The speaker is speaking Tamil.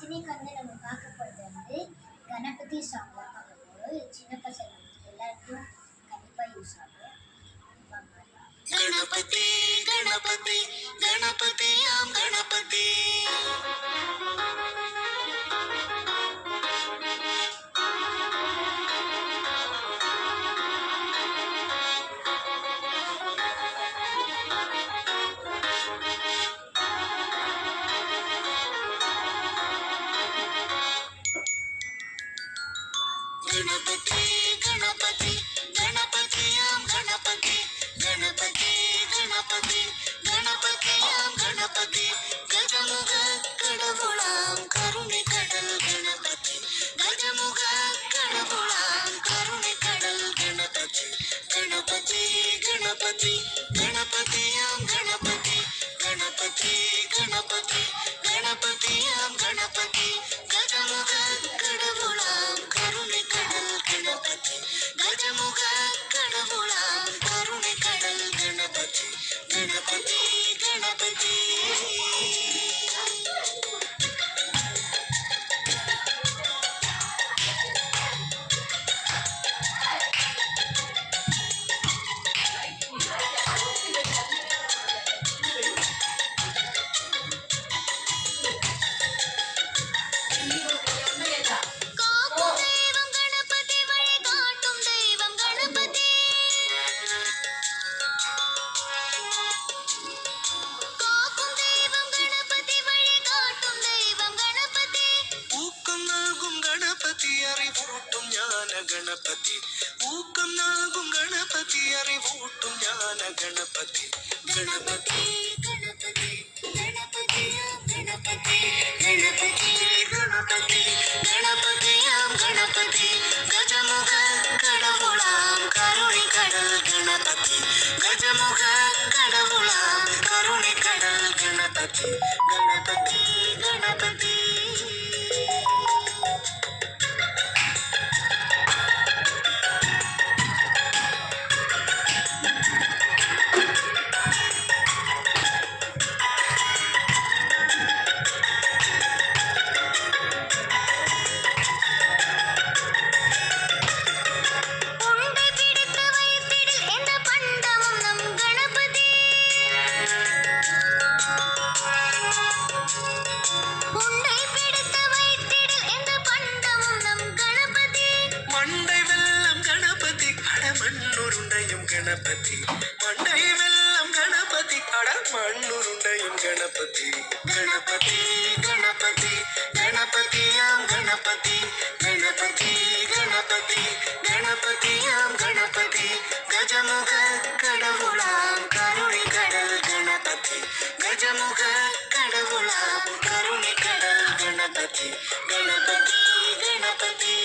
இன்னைக்கு நம்ம பார்க்க போகிறது கணபதி சாங் தான் பார்க்க போகிறோம். சின்ன பசங்க எல்லாருக்கும் கண்டிப்பாக யூஸ் ஆகும். गणपति गणपति गणपति आम गणपति गणपति गणपति गणपति आम गणपति गणपति गणपति गणपति आम गणपति गजमुग கடவுளாம் கருணை கடல் गणपति गजमुग கடவுளாம் கருணை கடல் गणपति गणपति गणपति गणपति आम गणपति गणपति गणपति गणपति आम गणपति गजमुग கடவுளாம் கருணை கடல் गणपति गजमुग கடவுளாம் கருணை கடல் गणपति गणपति गणपति அறிவூட்டும் ஞான கணபதி ஊக்கம் நாகும் கணபதி அறிவூட்டும் ஞான கணபதி கணபதி கணபதி கணபதி கணபதி கணபதி கணபதி கணபதி ஆம் கணபதி கஜமுக கடவுளாம் கருணை கடல் கணபதி கஜமுக கடவுளாம் கருணை கடல் கணபதி கணபதி கணபதி गणपति मंडई वेल्लम गणपति अड़ मण्णुरुंडयम गणपति गणपति गणपति गणपति आम गणपति गणपति गणपति गणपति आम गणपति गजमुग கடவுளாம் கருணை கடல் गणपति गजमुग கடவுளாம் கருணை கடல் गणपति गणपति गणपति